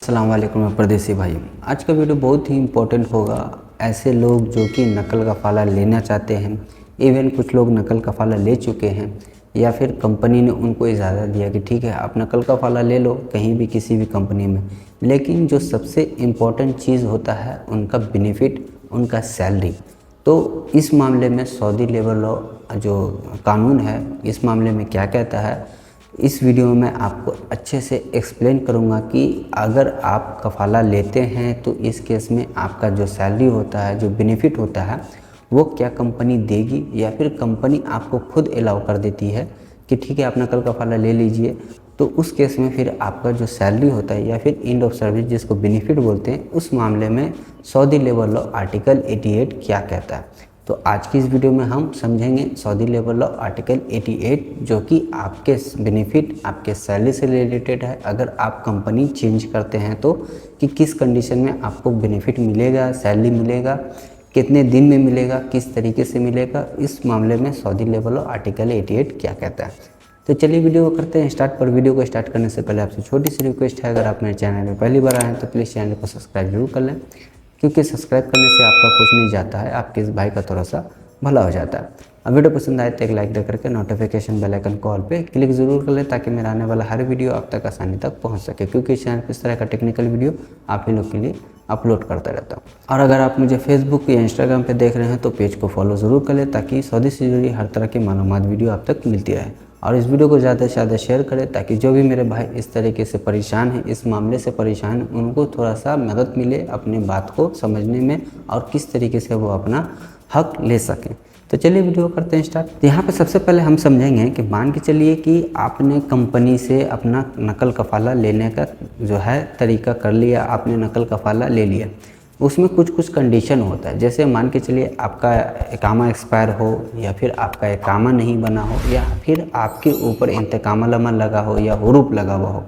अस्सलाम वालेकुम परदेसी भाई। आज का वीडियो बहुत ही इम्पोर्टेंट होगा। ऐसे लोग जो कि नकल का फ़ाला लेना चाहते हैं, इवन कुछ लोग नकल का फ़ाला ले चुके हैं या फिर कंपनी ने उनको इजाज़त दिया कि ठीक है आप नकल का फ़ाला ले लो कहीं भी किसी भी कंपनी में, लेकिन जो सबसे इम्पोर्टेंट चीज़ होता है उनका बेनिफिट, उनका सैलरी। तो इस मामले में सऊदी लेबर लॉ जो कानून है इस मामले में क्या कहता है, इस वीडियो में मैं आपको अच्छे से एक्सप्लेन करूंगा कि अगर आप कफ़ाला लेते हैं तो इस केस में आपका जो सैलरी होता है, जो बेनिफिट होता है, वो क्या कंपनी देगी या फिर कंपनी आपको खुद अलाउ कर देती है कि ठीक है आप नकल कफ़ाला ले लीजिए। तो उस केस में फिर आपका जो सैलरी होता है या फिर एंड ऑफ सर्विस जिसको बेनिफिट बोलते हैं, उस मामले में सऊदी लेबर लॉ आर्टिकल 88 क्या कहता है। तो आज की इस वीडियो में हम समझेंगे सऊदी लेबर लॉ आर्टिकल 88 जो कि आपके बेनिफिट, आपके सैलरी से रिलेटेड है। अगर आप कंपनी चेंज करते हैं तो कि किस कंडीशन में आपको बेनिफिट मिलेगा, सैलरी मिलेगा, कितने दिन में मिलेगा, किस तरीके से मिलेगा, इस मामले में सऊदी लेबर लॉ आर्टिकल 88 क्या कहता है। तो चलिए वीडियो को करते हैं स्टार्ट। पर वीडियो को स्टार्ट करने से पहले आपसे छोटी सी रिक्वेस्ट है, अगर आप मेरे चैनल में पहली बार आए हैं तो प्लीज़ चैनल को सब्सक्राइब जरूर कर लें, क्योंकि सब्सक्राइब करने से आपका कुछ नहीं जाता है, आपके इस भाई का थोड़ा सा भला हो जाता है। अब वीडियो पसंद आए तो एक लाइक दे करके नोटिफिकेशन बेल आइकन कॉल पे क्लिक ज़रूर कर लें ताकि मेरा आने वाला हर वीडियो आप तक आसानी तक पहुंच सके, क्योंकि इस चैनल पर इस तरह का टेक्निकल वीडियो आप ही लोग के लिए अपलोड करता रहता हूँ। और अगर आप मुझे फेसबुक या इंस्टाग्राम पे देख रहे हैं तो पेज को फॉलो ज़रूर कर लें ताकि सऊदी से जुड़ी हर तरह की मालूमात वीडियो आप तक मिलती रहे। और इस वीडियो को ज़्यादा से ज़्यादा शेयर करें ताकि जो भी मेरे भाई इस तरीके से परेशान हैं, इस मामले से परेशान हैं, उनको थोड़ा सा मदद मिले अपने बात को समझने में और किस तरीके से वो अपना हक ले सकें। तो चलिए वीडियो करते हैं स्टार्ट। तो यहाँ पे सबसे पहले हम समझेंगे कि मान के चलिए कि आपने कंपनी से अपना नकल कफ़ाला लेने का जो है तरीका कर लिया, आपने नकल कफ़ाला ले लिया। उसमें कुछ कुछ कंडीशन होता है, जैसे मान के चलिए आपका इकामा एक्सपायर हो या फिर आपका इकामा नहीं बना हो या फिर आपके ऊपर इंतकाम लगा हो या हुरूफ लगा हुआ हो,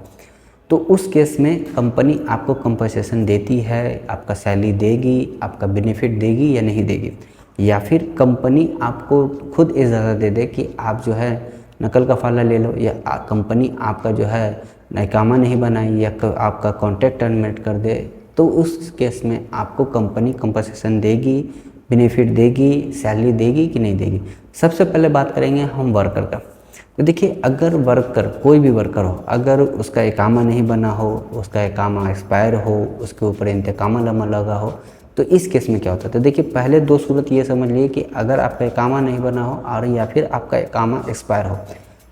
तो उस केस में कंपनी आपको कंपनसेशन देती है, आपका सैलरी देगी, आपका बेनिफिट देगी या नहीं देगी। या फिर कंपनी आपको खुद इजाज़त दे दे कि आप जो है नकल कफ़ाला ले लो, या कंपनी आपका जो है इकामा नहीं बनाई या आपका कॉन्ट्रैक्ट टर्मिनेट कर दे, तो उस केस में आपको कंपनी कंपनसेशन देगी, बेनिफिट देगी, सैलरी देगी कि नहीं देगी। सबसे पहले बात करेंगे हम वर्कर का। तो देखिए अगर वर्कर, कोई भी वर्कर हो, अगर उसका इकामा नहीं बना हो, उसका इकामा एक्सपायर हो, उसके ऊपर इंतकाम लगा हो, तो इस केस में क्या होता है। तो देखिए पहले दो सूरत ये समझ लिए कि अगर आपका इकामा नहीं बना हो और या फिर आपका इकामा एक्सपायर हो,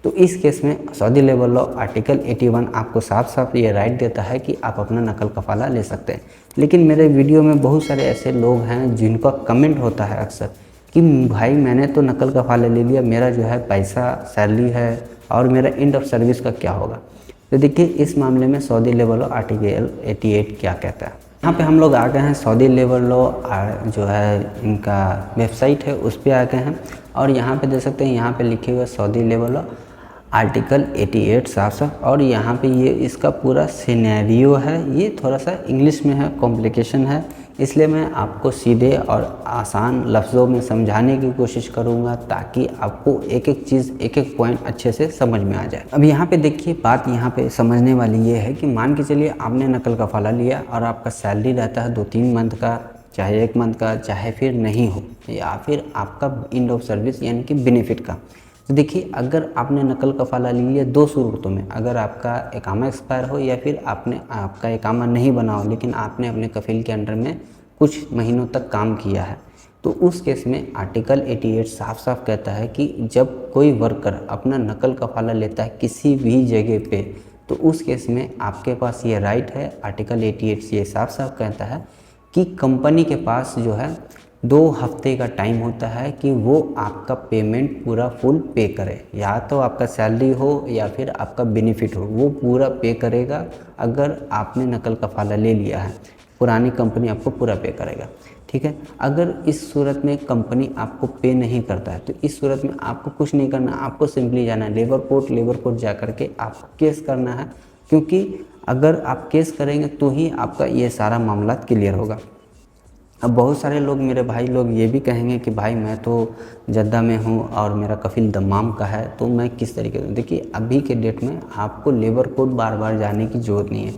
तो इस केस में सऊदी लेबर लॉ आर्टिकल 81 आपको साफ साफ ये राइट देता है कि आप अपना नकल कफ़ाला ले सकते हैं। लेकिन मेरे वीडियो में बहुत सारे ऐसे लोग हैं जिनका कमेंट होता है अक्सर कि भाई मैंने तो नकल कफ़ाला ले लिया, मेरा जो है पैसा सैलरी है और मेरा एंड ऑफ सर्विस का क्या होगा। तो देखिए इस मामले में सऊदी लेबर लॉ आर्टिकल 88 क्या कहता है। यहाँ पे हम लोग आ गए हैं सऊदी लेबर लॉ जो है इनका वेबसाइट है उस पर आ गए हैं, और यहाँ पे देख सकते हैं, यहाँ पे लिखे हुए सऊदी लेबर लॉ आर्टिकल 88 साफ साफ। और यहाँ पे ये इसका पूरा सिनेरियो है, ये थोड़ा सा इंग्लिश में है, कॉम्प्लिकेशन है, इसलिए मैं आपको सीधे और आसान लफ्ज़ों में समझाने की कोशिश करूँगा ताकि आपको एक एक चीज़, एक एक पॉइंट अच्छे से समझ में आ जाए। अब यहाँ पे देखिए बात यहाँ पे समझने वाली ये है कि मान के चलिए आपने नकल कफ़ाला लिया और आपका सैलरी रहता है 2-3 मंथ का, चाहे 1 मंथ का, चाहे फिर नहीं हो, या फिर आपका एंड ऑफ सर्विस यानी कि बेनिफिट का। तो देखिए अगर आपने नकल कफ़ाला ले लिया दो सूरतों में, अगर आपका इकामा एक्सपायर हो या फिर आपका इकामा नहीं बना हो लेकिन आपने अपने कफ़ील के अंडर में कुछ महीनों तक काम किया है, तो उस केस में आर्टिकल 88 साफ साफ कहता है कि जब कोई वर्कर अपना नकल कफ़ाला लेता है किसी भी जगह पे, तो उस केस में आपके पास ये राइट है। आर्टिकल 88 से ये साफ साफ कहता है कि कंपनी के पास जो है 2 हफ्ते का टाइम होता है कि वो आपका पेमेंट पूरा फुल पे करे, या तो आपका सैलरी हो या फिर आपका बेनिफिट हो, वो पूरा पे करेगा। अगर आपने नकल कफ़ाला ले लिया है, पुरानी कंपनी आपको पूरा पे करेगा, ठीक है। अगर इस सूरत में कंपनी आपको पे नहीं करता है तो इस सूरत में आपको कुछ नहीं करना, आपको सिंपली जाना है लेबर कोर्ट जा कर के आपको केस करना है, क्योंकि अगर आप केस करेंगे तो ही आपका ये सारा मामला क्लियर होगा। अब बहुत सारे लोग, मेरे भाई लोग ये भी कहेंगे कि भाई मैं तो जद्दा में हूँ और मेरा कफ़ील दमाम का है, तो मैं किस तरीके से। देखिए अभी के डेट में आपको लेबर कोर्ट बार बार जाने की ज़रूरत नहीं है,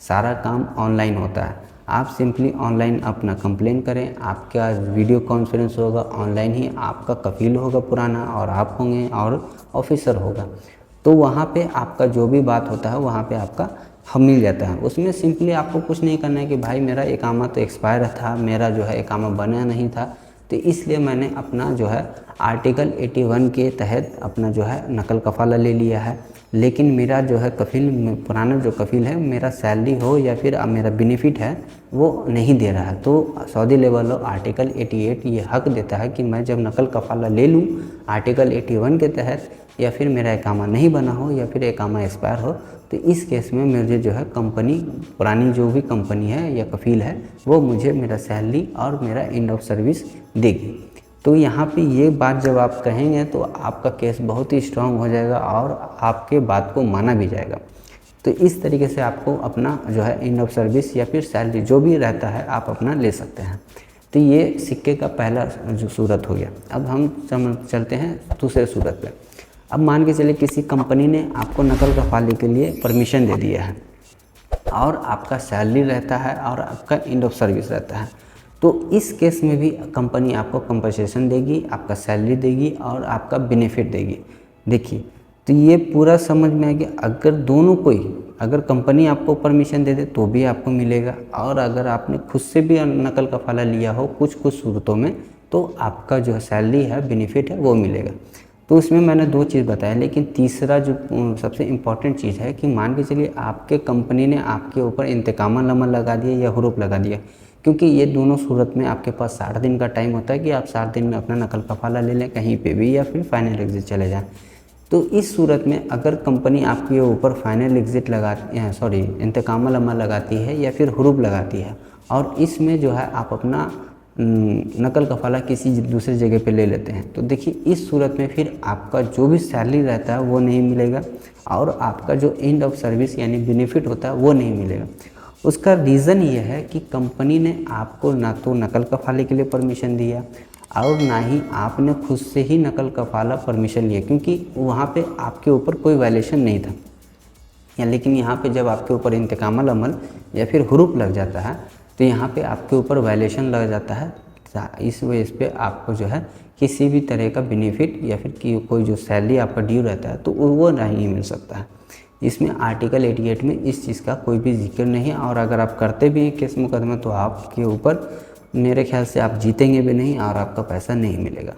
सारा काम ऑनलाइन होता है। आप सिंपली ऑनलाइन अपना कंप्लेन करें, आपका वीडियो कॉन्फ्रेंस होगा ऑनलाइन ही, आपका कफील होगा पुराना और आप होंगे और ऑफिसर होगा, तो वहाँ पे आपका जो भी बात होता है वहाँ पे आपका हम मिल जाता है। उसमें सिंपली आपको कुछ नहीं करना है कि भाई मेरा इकामा तो एक्सपायर था, मेरा जो है इकामा बना नहीं था, तो इसलिए मैंने अपना जो है आर्टिकल 81 के तहत अपना जो है नकल कफ़ाला ले लिया है, लेकिन मेरा जो है कफील पुराना जो कफील है मेरा सैलरी हो या फिर मेरा बेनिफिट है वो नहीं दे रहा है। तो सऊदी लेवल ऑफ आर्टिकल 88 ये हक देता है कि मैं जब नकल कफ़ाला ले लूँ आर्टिकल 81 के तहत, या फिर मेरा इकामा नहीं बना हो या फिर इकामा एक्सपायर हो, तो इस केस में मुझे जो है कंपनी, पुरानी जो भी कंपनी है या कफील है, वो मुझे मेरा सैलरी और मेरा एंड ऑफ सर्विस देगी। तो यहाँ पे ये बात जब आप कहेंगे तो आपका केस बहुत ही स्ट्रांग हो जाएगा और आपके बात को माना भी जाएगा। तो इस तरीके से आपको अपना जो है एंड ऑफ सर्विस या फिर सैलरी जो भी रहता है आप अपना ले सकते हैं। तो ये सिक्के का पहला जो सूरत हो गया। अब हम चलते हैं दूसरे सूरत पे। अब मान के चलिए किसी कंपनी ने आपको नकल कफ़ाले के लिए परमिशन दे दिया है और आपका सैलरी रहता है और आपका एंड ऑफ सर्विस रहता है, तो इस केस में भी कंपनी आपको कंपनसेशन देगी, आपका सैलरी देगी और आपका बेनिफिट देगी। देखिए, तो ये पूरा समझ में आ गया। अगर दोनों अगर कंपनी आपको परमिशन दे दे तो भी आपको मिलेगा, और अगर आपने खुद से भी नकल कफ़ाला लिया हो कुछ सूरतों में, तो आपका जो सैलरी है बेनिफिट है वो मिलेगा। तो इसमें मैंने 2 चीज़ बताया, लेकिन तीसरा जो सबसे इम्पॉर्टेंट चीज़ है कि मान के चलिए आपके कंपनी ने आपके ऊपर इंतकामा अमल लगा दिया या हुरूफ लगा दिया, क्योंकि ये दोनों सूरत में आपके पास 60 दिन का टाइम होता है कि आप 60 दिन में अपना नकल कफ़ाला ले लें कहीं पे भी, या फिर फाइनल एग्ज़िट चले जाएं। तो इस सूरत में अगर कंपनी आपके ऊपर फाइनल एग्ज़िट इंतकामा अमल लगाती है या फिर हुरूफ लगाती है, और इसमें जो है आप अपना नकल कफ़ाला किसी दूसरी जगह पे ले लेते हैं, तो देखिए इस सूरत में फिर आपका जो भी सैलरी रहता है वो नहीं मिलेगा और आपका जो एंड ऑफ सर्विस यानी बेनिफिट होता है वो नहीं मिलेगा। उसका रीज़न ये है कि कंपनी ने आपको ना तो नकल कफ़ाले के लिए परमिशन दिया और ना ही आपने खुद से ही नकल कफ़ाला परमिशन लिया, क्योंकि वहाँ पे आपके ऊपर कोई वायलेशन नहीं था। लेकिन यहाँ पे जब आपके ऊपर इंतकामल अमल या फिर हुरूफ लग जाता है तो यहाँ पे आपके ऊपर वायलेशन लग जाता है। इस वजह पे आपको जो है किसी भी तरह का बेनिफिट या फिर कोई जो सैलरी आपका ड्यू रहता है तो वो नहीं मिल सकता है। इसमें आर्टिकल 88 में इस चीज़ का कोई भी जिक्र नहीं है, और अगर आप करते भी हैं केस मुकदमा तो आपके ऊपर मेरे ख्याल से आप जीतेंगे भी नहीं और आपका पैसा नहीं मिलेगा।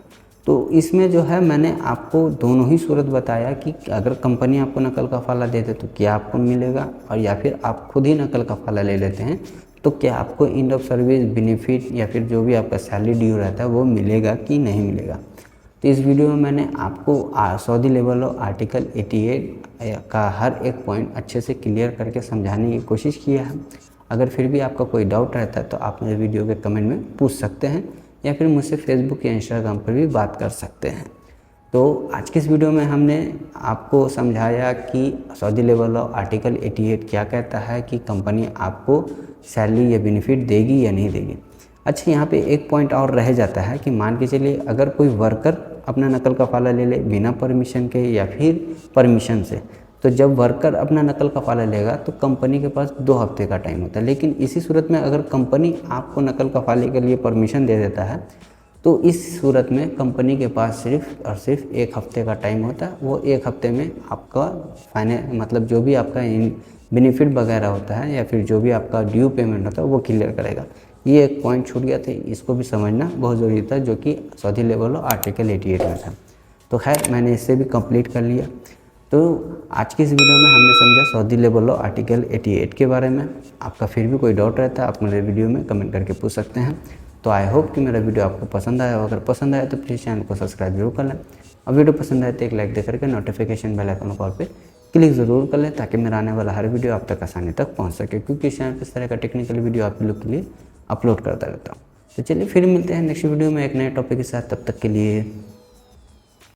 तो इसमें जो है मैंने आपको दोनों ही सूरत बताया कि अगर कंपनी आपको नकल कफ़ाला दे दे तो क्या आपको मिलेगा, और या फिर आप खुद ही नकल कफ़ाला ले लेते हैं तो क्या आपको एंड ऑफ सर्विस बेनिफिट या फिर जो भी आपका सैलरी ड्यू रहता है वो मिलेगा कि नहीं मिलेगा। तो इस वीडियो में मैंने आपको सऊदी लेवल ऑफ आर्टिकल 88 का हर एक पॉइंट अच्छे से क्लियर करके समझाने की कोशिश किया है। अगर फिर भी आपका कोई डाउट रहता है तो आप मेरे वीडियो के कमेंट में पूछ सकते हैं, या फिर मुझसे फेसबुक या इंस्टाग्राम पर भी बात कर सकते हैं। तो आज की इस वीडियो में हमने आपको समझाया कि सऊदी लेवल ऑफ आर्टिकल 88 क्या कहता है कि कंपनी आपको सैलरी या बेनिफिट देगी या नहीं देगी। अच्छा, यहाँ पे एक पॉइंट और रह जाता है कि मान के चलिए अगर कोई वर्कर अपना नकल कफ़ाला ले ले बिना परमिशन के या फिर परमिशन से, तो जब वर्कर अपना नकल कफ़ाला लेगा तो कंपनी के पास 2 हफ्ते का टाइम होता है। लेकिन इसी सूरत में अगर कंपनी आपको नकल कफ़ाले के लिए परमिशन दे देता है तो इस सूरत में कंपनी के पास सिर्फ और सिर्फ 1 हफ्ते का टाइम होता है। वो 1 हफ्ते में आपका मतलब जो भी आपका बेनिफिट वगैरह होता है या फिर जो भी आपका ड्यू पेमेंट होता है वो क्लियर करेगा। ये एक पॉइंट छूट गया था, इसको भी समझना बहुत ज़रूरी था, जो कि सऊदी लेवल ऑफ आर्टिकल 88 में था। तो खैर मैंने इससे भी कंप्लीट कर लिया। तो आज की इस वीडियो में हमने समझा सऊदी लेवल ऑफ आर्टिकल 88 के बारे में। आपका फिर भी कोई डाउट रहता है आप मेरे वीडियो में कमेंट करके पूछ सकते हैं। तो आई होप कि मेरा वीडियो आपको पसंद आया। अगर पसंद आया तो प्लीज़ चैनल को सब्सक्राइब जरूर कर लें, और वीडियो पसंद आए तो एक लाइक दे करके नोटिफिकेशन बेल आइकन कॉल पे क्लिक ज़रूर कर लें, ताकि मेरा आने वाला हर वीडियो आप तक आसानी तक पहुंच सके, क्योंकि इस चैनल पर इस तरह का टेक्निकल वीडियो आप लोग के लिए अपलोड करता रहता हूँ। तो चलिए फिर मिलते हैं नेक्स्ट वीडियो में एक नए टॉपिक के साथ। तब तक के लिए